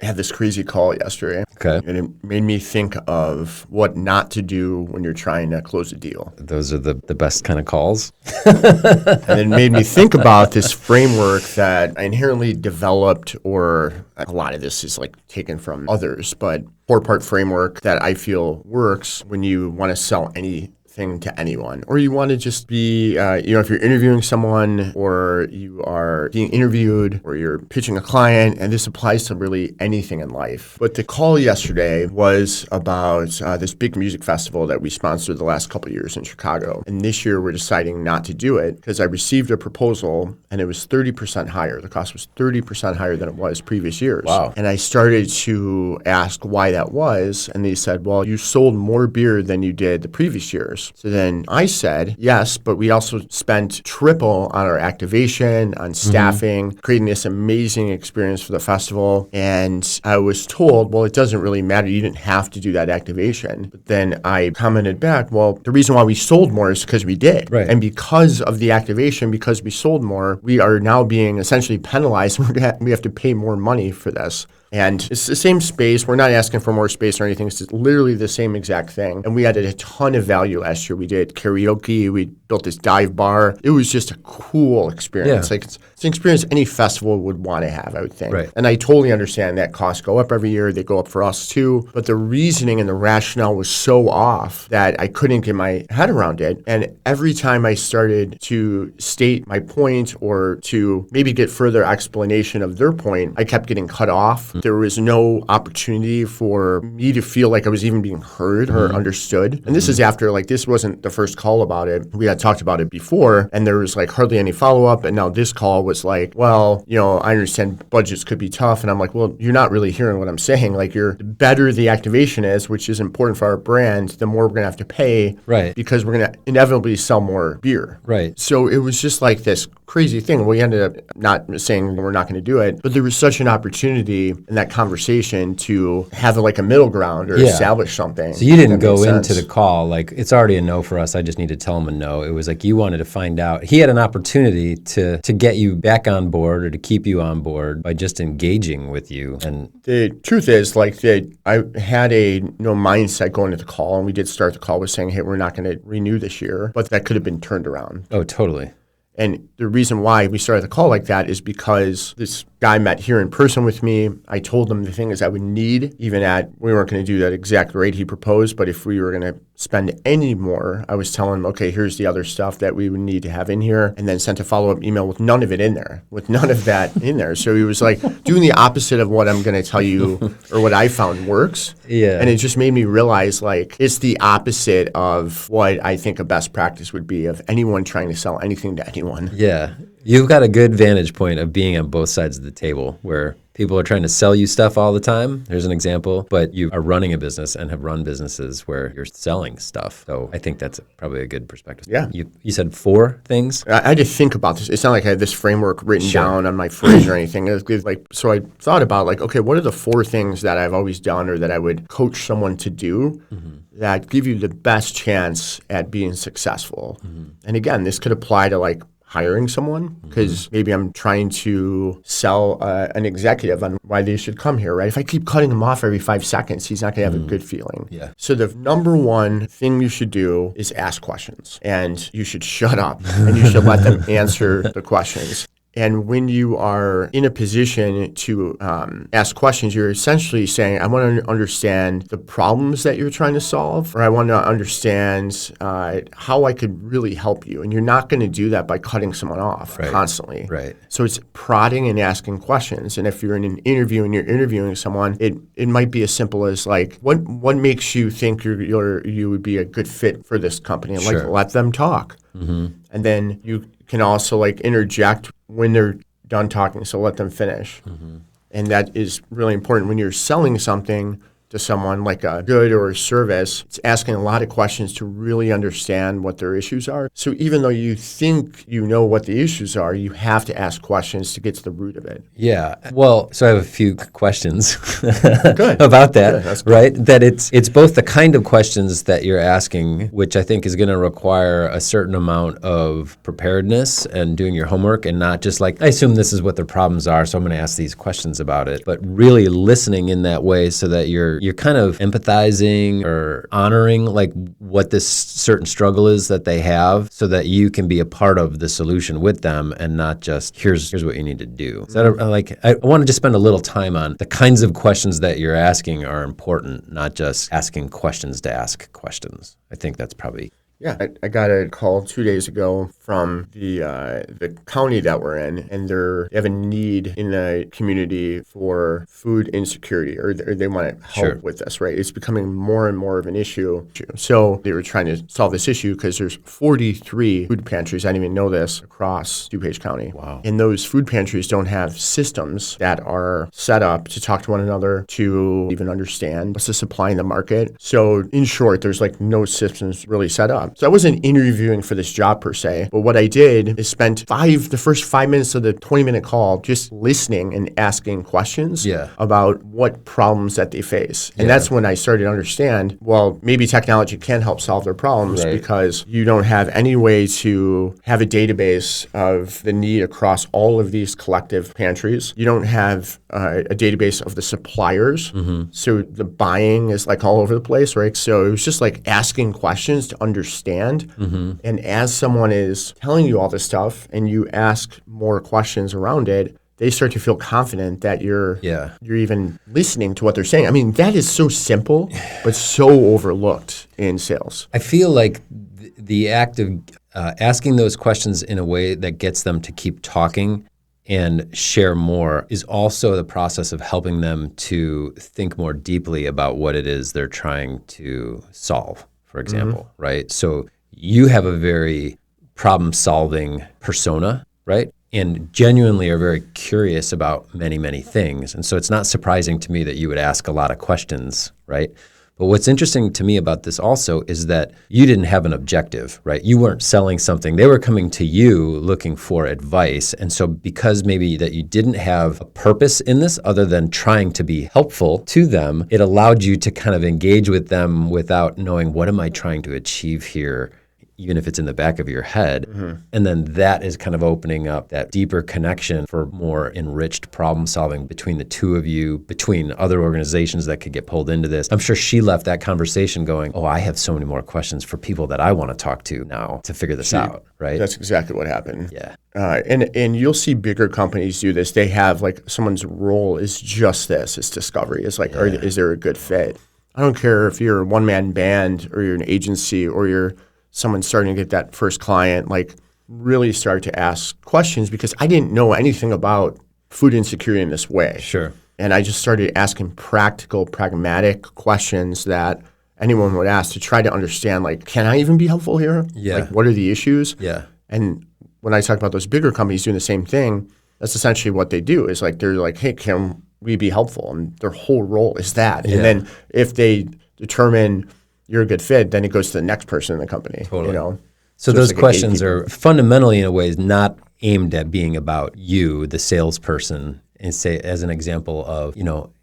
had this crazy call yesterday. Okay. And it made me think of what not to do when you're trying to close a deal. Those are the best kind of calls. And it made me think about this framework that I inherently developed, or a lot of this is like taken from others, but 4-part framework that I feel works when you want to sell anything to anyone, or you want to just be, if you're interviewing someone or you are being interviewed or you're pitching a client, and this applies to really anything in life. But the call yesterday was about this big music festival that we sponsored the last couple of years in Chicago. And this year we're deciding not to do it because I received a proposal and it was 30% higher. The cost was 30% higher than it was previous years. Wow. And I started to ask why that was. And they said, well, you sold more beer than you did the previous years. So then I said, yes, but we also spent triple on our activation, on staffing, creating this amazing experience for the festival. And I was told, well, it doesn't really matter. You didn't have to do that activation. But then I commented back, well, the reason why we sold more is because we did. Right. And because of the activation, because we sold more, we are now being essentially penalized. We have to pay more money for this. And it's the same space. We're not asking for more space or anything. It's literally the same exact thing. And we added a ton of value last year. We did karaoke. We built this dive bar. It was just a cool experience. Yeah. Like it's an experience any festival would want to have, I would think. Right. And I totally understand that costs go up every year. They go up for us too. But the reasoning and the rationale was so off that I couldn't get my head around it. And every time I started to state my point or to maybe get further explanation of their point, I kept getting cut off. There was no opportunity for me to feel like I was even being heard or understood. And this is after, like, this wasn't the first call about it. We had talked about it before, and there was like hardly any follow-up. And now this call was like, well, I understand budgets could be tough. And I'm like, well, you're not really hearing what I'm saying. Like, the better the activation is, which is important for our brand, the more we're going to have to pay. Right. Because we're going to inevitably sell more beer. Right. So it was just like this crazy thing. We ended up not saying we're not going to do it, but there was such an opportunity in that conversation to have like a middle ground or establish something. So you didn't go into the call like, it's already a no for us, I just need to tell him a no. It was like you wanted to find out. He had an opportunity to get you back on board or to keep you on board by just engaging with you. And the truth is, like, I had a mindset going into the call, and we did start the call with saying, hey, we're not going to renew this year, but that could have been turned around. Oh, totally. And the reason why we started the call like that is because this guy met here in person with me. I told him the things I would need, even we weren't going to do that exact rate he proposed, but if we were going to spend any more, I was telling him, okay, here's the other stuff that we would need to have in here, and then sent a follow-up email with none of it in there, with none of that in there. So he was like doing the opposite of what I'm going to tell you or what I found works. Yeah. And it just made me realize, like, it's the opposite of what I think a best practice would be of anyone trying to sell anything to anyone. Yeah. You've got a good vantage point of being on both sides of the table where people are trying to sell you stuff all the time. There's an example, but you are running a business and have run businesses where you're selling stuff. So I think that's probably a good perspective. Yeah. You said 4 things? I had to think about this. It's not like I had this framework written down on my fridge or anything. It was like, so I thought about, like, okay, what are the 4 things that I've always done or that I would coach someone to do that give you the best chance at being successful? And again, this could apply to, like, hiring someone, because maybe I'm trying to sell an executive on why they should come here, right? If I keep cutting him off every 5 seconds, he's not going to have a good feeling. Yeah. So the number one thing you should do is ask questions, and you should shut up and you should let them answer the questions. And when you are in a position to ask questions, you're essentially saying, I want to understand the problems that you're trying to solve, or I want to understand how I could really help you. And you're not going to do that by cutting someone off constantly. Right. So it's prodding and asking questions. And if you're in an interview and you're interviewing someone, it might be as simple as, like, what makes you think you would be a good fit for this company? And like, let them talk. And then you can also, like, interject when they're done talking, so let them finish. And that is really important. When you're selling something, to someone, like a good or a service, it's asking a lot of questions to really understand what their issues are. So even though you think you know what the issues are, you have to ask questions to get to the root of it. Yeah. Well, so I have a few questions Good. about that, That's good. right? That it's both the kind of questions that you're asking, which I think is going to require a certain amount of preparedness and doing your homework, and not just like, I assume this is what their problems are, so I'm going to ask these questions about it, but really listening in that way so that you're kind of empathizing or honoring like what this certain struggle is that they have, so that you can be a part of the solution with them and not just here's what you need to do. So I want to just spend a little time on the kinds of questions that you're asking are important, not just asking questions to ask questions. I think that's probably... Yeah, I got a call 2 days ago from the county that we're in, and they have a need in the community for food insecurity, or they want to help with this, right? It's becoming more and more of an issue. So they were trying to solve this issue because there's 43 food pantries, I didn't even know this, across DuPage County. Wow. And those food pantries don't have systems that are set up to talk to one another, to even understand what's the supply in the market. So in short, there's like no systems really set up. So I wasn't interviewing for this job per se, but what I did is spent the first 5 minutes of the 20-minute call just listening and asking questions about what problems that they face. And that's when I started to understand, well, maybe technology can help solve their problems, because you don't have any way to have a database of the need across all of these collective pantries. You don't have a database of the suppliers. So the buying is like all over the place, right? So it was just like asking questions to understand. And as someone is telling you all this stuff and you ask more questions around it, they start to feel confident that you're even listening to what they're saying. I mean, that is so simple, but so overlooked in sales. I feel like the act of asking those questions in a way that gets them to keep talking and share more is also the process of helping them to think more deeply about what it is they're trying to solve, for example, right? So you have a very problem-solving persona, right? And genuinely are very curious about many, many things. And so it's not surprising to me that you would ask a lot of questions, right? But what's interesting to me about this also is that you didn't have an objective, right? You weren't selling something. They were coming to you looking for advice. And so because maybe that you didn't have a purpose in this other than trying to be helpful to them, it allowed you to kind of engage with them without knowing, what am I trying to achieve here? Even if it's in the back of your head. And then that is kind of opening up that deeper connection for more enriched problem solving between the two of you, between other organizations that could get pulled into this. I'm sure she left that conversation going, oh, I have so many more questions for people that I want to talk to now to figure this out, right? That's exactly what happened. Yeah. And you'll see bigger companies do this. They have like someone's role is just this, it's discovery. It's like, is there a good fit? I don't care if you're a one-man band or you're an agency or you're someone starting to get that first client, like really start to ask questions, because I didn't know anything about food insecurity in this way. Sure. And I just started asking practical, pragmatic questions that anyone would ask to try to understand, like, can I even be helpful here? Yeah. Like, what are the issues? Yeah. And when I talk about those bigger companies doing the same thing, that's essentially what they do. Is like, they're like, hey, can we be helpful? And their whole role is that. And then if they determine you're a good fit, then it goes to the next person in the company. Totally. You know? So those like questions are fundamentally, in a way, not aimed at being about you, the salesperson, and say, as an example of,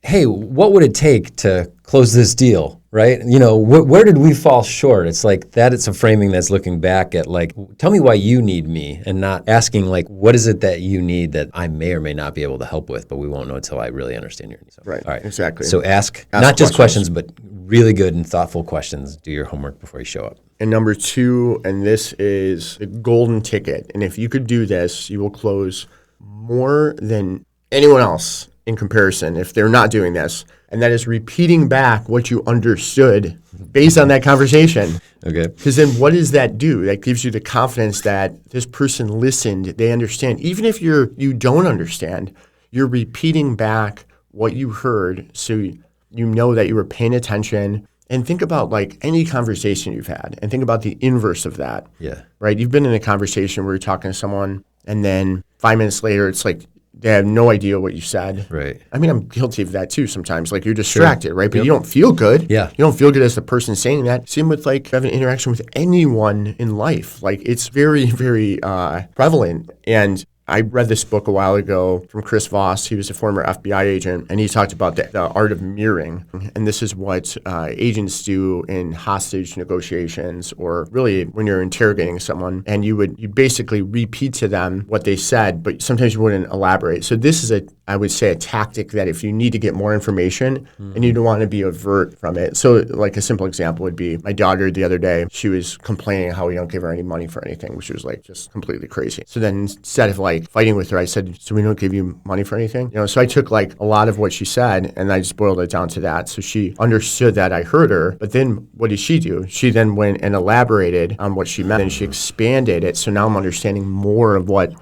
hey, what would it take to close this deal, right? Where did we fall short? It's like that. It's a framing that's looking back at, like, tell me why you need me, and not asking, like, what is it that you need that I may or may not be able to help with, but we won't know until I really understand your needs. Right. All right. Exactly. So ask not just questions, but really good and thoughtful questions. Do your homework before you show up. And number two, and this is the golden ticket, and if you could do this, you will close more than anyone else in comparison if they're not doing this, and that is repeating back what you understood based on that conversation. Okay. Because then what does that do? That gives you the confidence that this person listened, they understand. Even if you don't understand, you're repeating back what you heard, so you know that you were paying attention. And think about like any conversation you've had, and think about the inverse of that. Yeah. Right? You've been in a conversation where you're talking to someone, and then 5 minutes later, it's like they have no idea what you said. Right. I mean, I'm guilty of that too sometimes. Like you're distracted, right? But Yep. you don't feel good. Yeah. You don't feel good as the person saying that. Same with like having an interaction with anyone in life. Like it's very, very prevalent. And I read this book a while ago from Chris Voss. He was a former FBI agent, and he talked about the art of mirroring. And this is what agents do in hostage negotiations, or really when you're interrogating someone, and you basically repeat to them what they said, but sometimes you wouldn't elaborate. So this is I would say a tactic that if you need to get more information and you don't want to be avert from it. So like a simple example would be my daughter the other day, she was complaining how we don't give her any money for anything, which was like just completely crazy. So then instead of like fighting with her, I said, so we don't give you money for anything? So I took like a lot of what she said and I just boiled it down to that. So she understood that I heard her, but then what did she do? She then went and elaborated on what she meant and she expanded it. So now I'm understanding more of what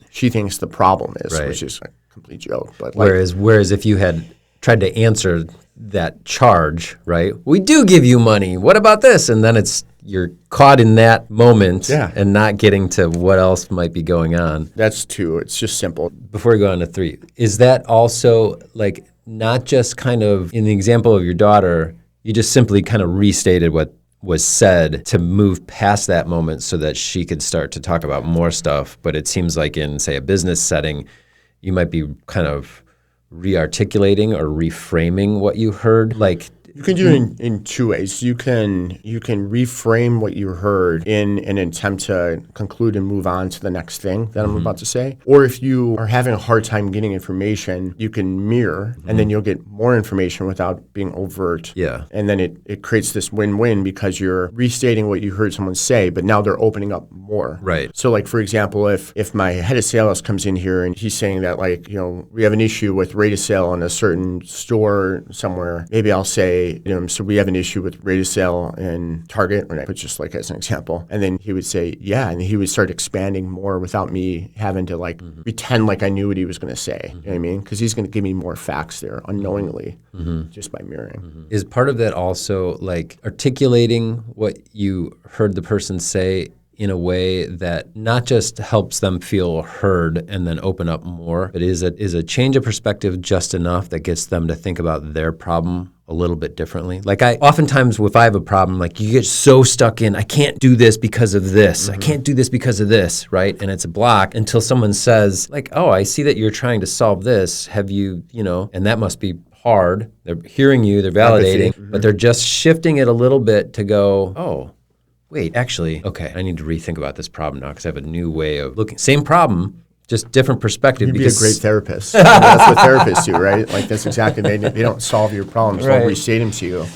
she thinks the problem is, which is a complete joke. But whereas if you had tried to answer that charge, right? We do give you money. What about this? And then you're caught in that moment and not getting to what else might be going on. That's 2. It's just simple. Before we go on to 3, is that also like not just kind of in the example of your daughter, you just simply kind of restated what was said to move past that moment so that she could start to talk about more stuff. But it seems like in, say, a business setting, you might be kind of re-articulating or reframing what you heard. Like you can do it in 2 ways. You can reframe what you heard in an attempt to conclude and move on to the next thing that I'm about to say. Or if you are having a hard time getting information, you can mirror and then you'll get more information without being overt. Yeah. And then it creates this win-win because you're restating what you heard someone say, but now they're opening up more. Right. So like, for example, if my head of sales comes in here and he's saying that like, we have an issue with rate of sale in a certain store somewhere, maybe I'll say, so we have an issue with rate of sale in Target, but just like as an example. And then he would say, yeah, and he would start expanding more without me having to like pretend like I knew what he was going to say. You know what I mean? Because he's going to give me more facts there unknowingly just by mirroring. Is part of that also like articulating what you heard the person say in a way that not just helps them feel heard and then open up more, but is a change of perspective just enough that gets them to think about their problem a little bit differently? Like oftentimes if I have a problem, like you get so stuck in, I can't do this because of this. I can't do this because of this, right? And it's a block until someone says like, oh, I see that you're trying to solve this. Have you, and that must be hard. They're hearing you, they're validating, but they're just shifting it a little bit to go, oh, wait, actually, okay, I need to rethink about this problem now because I have a new way of looking. Same problem, just different perspective. You'd be a great therapist. That's what therapists do, right? Like that's exactly, they don't solve your problems. They'll restate them to you.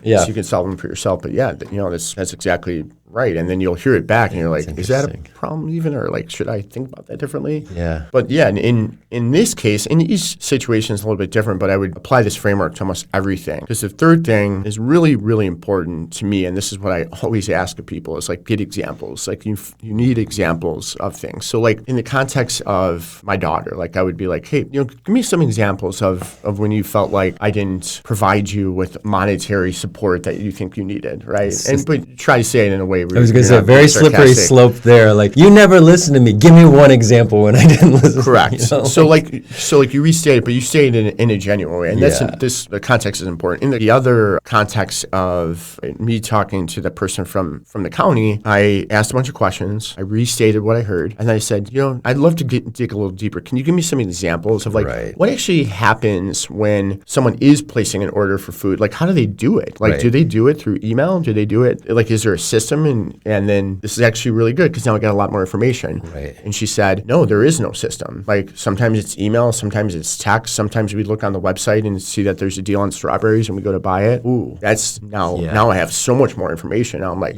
Yeah. So you can solve them for yourself. But yeah, that's exactly right. And then you'll hear it back and you're like, is that a problem even? Or like, should I think about that differently? Yeah. But yeah, in this case, in each situation is a little bit different, but I would apply this framework to almost everything. Because the third thing is really, really important to me. And this is what I always ask of people is like, get examples. Like you need examples of things. So like in the context of my daughter, like I would be like, hey, give me some examples of when you felt like I didn't provide you with monetary support that you think you needed, right? But try to say it in a way where I was going to say, very slippery slope there. Like, you never listened to me. Give me one example when I didn't listen. Correct. So you restate it, but you say it in a genuine way. And the context is important. In the other context of me talking to the person from the county, I asked a bunch of questions. I restated what I heard. And I said, I'd love to dig a little deeper. Can you give me some examples of what actually happens when someone is placing an order for food? Like, how do they do it? Like, do they do it through email? Do they do it? Like, is there a system? And then this is actually really good because now I got a lot more information. Right. And she said, no, there is no system. Like sometimes it's email, sometimes it's text. Sometimes we look on the website and see that there's a deal on strawberries and we go to buy it. Ooh, that's now I have so much more information. Now I'm like,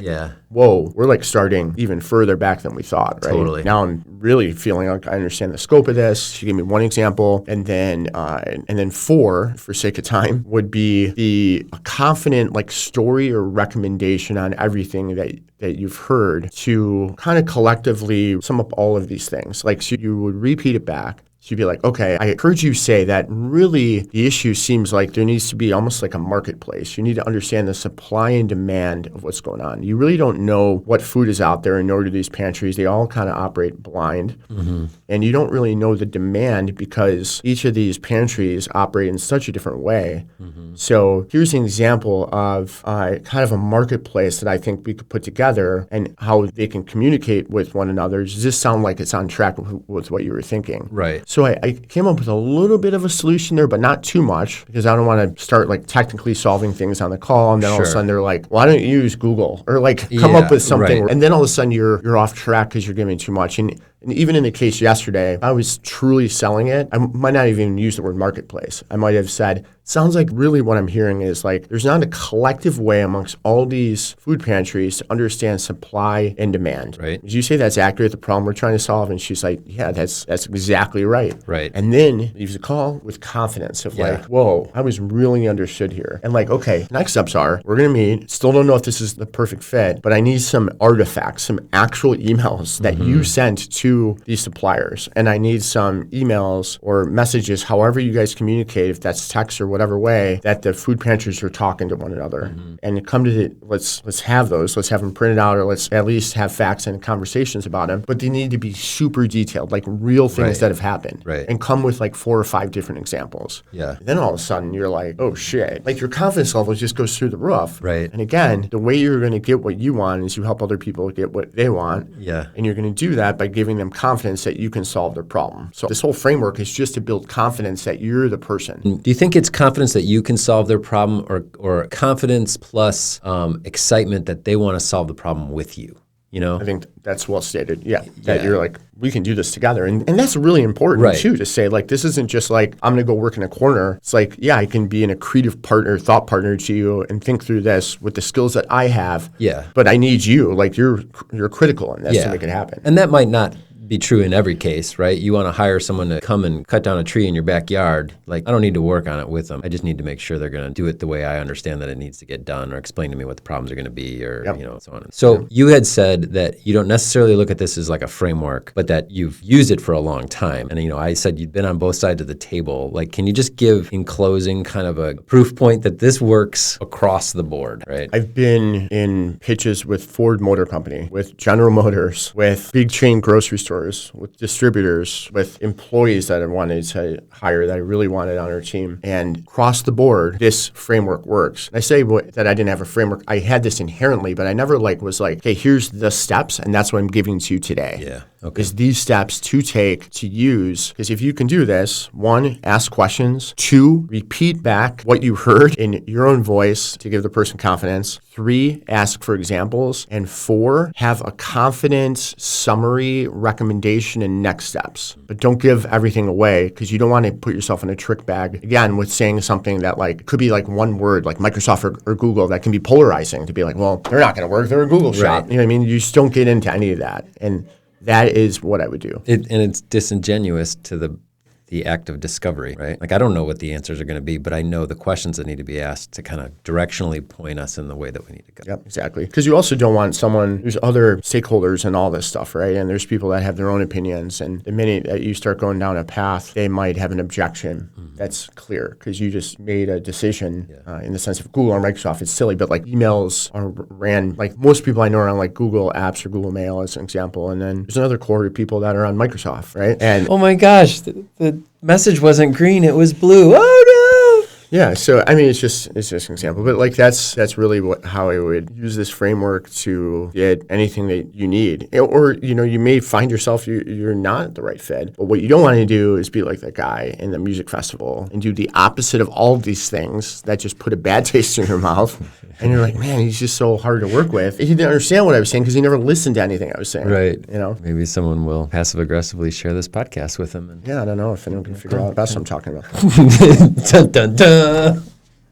whoa, we're like starting even further back than we thought, right? Totally. Now I'm really feeling like I understand the scope of this. She gave me one example, and then 4, for sake of time, would be the confident like story or recommendation on everything that you've heard to kind of collectively sum up all of these things. Like so you would repeat it back. So you'd be like, okay, I heard you say that really the issue seems like there needs to be almost like a marketplace. You need to understand the supply and demand of what's going on. You really don't know what food is out there, and nor do these pantries. They all kind of operate blind. And you don't really know the demand because each of these pantries operate in such a different way. So here's an example of kind of a marketplace that I think we could put together and how they can communicate with one another. Does this sound like it's on track with what you were thinking? Right. So I came up with a little bit of a solution there, but not too much because I don't want to start like technically solving things on the call. And then all of a sudden they're like, why don't you use Google? Or like come up with something. Right. And then all of a sudden you're off track because you're giving too much. And even in the case yesterday, I was truly selling it. I might not even use the word marketplace. I might have said, sounds like really what I'm hearing is like there's not a collective way amongst all these food pantries to understand supply and demand. Right. Did you say that's accurate, the problem we're trying to solve? And she's like, yeah, that's exactly right. Right. And then leaves the call with confidence of like, whoa, I was really understood here. And like, okay, next steps are we're going to meet. Still don't know if this is the perfect fit, but I need some artifacts, some actual emails that you sent to these suppliers. And I need some emails or messages, however you guys communicate, if that's text or whatever way, that the food pantries are talking to one another. And come to let's have those. Let's have them printed out, or let's at least have facts and conversations about them. But they need to be super detailed, like real things that have happened. Right. And come with like 4 or 5 different examples. Yeah. And then all of a sudden you're like, oh shit. Like your confidence level just goes through the roof. Right. And again, the way you're going to get what you want is you help other people get what they want. Yeah. And you're going to do that by giving them confidence that you can solve their problem. So this whole framework is just to build confidence that you're the person. Do you think it's confidence that you can solve their problem, or confidence plus excitement that they want to solve the problem with you? You know? I think that's well stated. Yeah. That you're like, we can do this together. And that's really important too, to say like, this isn't just like, I'm going to go work in a corner. It's like, yeah, I can be an accretive partner, thought partner to you and think through this with the skills that I have. Yeah. But I need you. Like you're critical in this to make it happen. And that might not be true in every case, right? You want to hire someone to come and cut down a tree in your backyard. Like, I don't need to work on it with them. I just need to make sure they're going to do it the way I understand that it needs to get done, or explain to me what the problems are going to be, or, you know, so on. So you had said that you don't necessarily look at this as like a framework, but that you've used it for a long time. And, you know, I said you'd been on both sides of the table. Like, can you just give in closing kind of a proof point that this works across the board, right? I've been in pitches with Ford Motor Company, with General Motors, with big chain grocery stores, with distributors, with employees that I wanted to hire that I really wanted on our team. And across the board, this framework works. And I say that I didn't have a framework. I had this inherently, but I never was like, okay, here's the steps, and that's what I'm giving to you today. Yeah. Okay. Is these steps to take, to use. Because if you can do this, 1, ask questions. 2, repeat back what you heard in your own voice to give the person confidence. 3, ask for examples. And 4, have a confident summary, recommendation, and next steps. But don't give everything away because you don't want to put yourself in a trick bag, again, with saying something that like could be like one word, like Microsoft or Google, that can be polarizing to be like, well, they're not going to work. They're a Google shop. You know what I mean? You just don't get into any of that. And that is what I would do. And it's disingenuous to the act of discovery, right? Like, I don't know what the answers are going to be, but I know the questions that need to be asked to kind of directionally point us in the way that we need to go. Yep, exactly. Because you also don't want someone, there's other stakeholders and all this stuff, right? And there's people that have their own opinions. And the minute that you start going down a path, they might have an objection. That's clear because you just made a decision in the sense of Google or Microsoft. It's silly, but like emails are ran, like most people I know are on like Google Apps or Google Mail as an example. And then there's another cohort of people that are on Microsoft, right? And oh my gosh, the message wasn't green, it was blue. Oh no! Yeah, so I mean, it's just an example, but like that's really how I would use this framework to get anything that you need, or you know, you may find yourself you're not the right fit, but what you don't want to do is be like that guy in the music festival and do the opposite of all of these things that just put a bad taste in your mouth, and you're like, man, he's just so hard to work with. He didn't understand what I was saying because he never listened to anything I was saying. Right. You know, maybe someone will passive aggressively share this podcast with him. Yeah, I don't know if anyone can figure out what I'm talking about. Dun dun dun.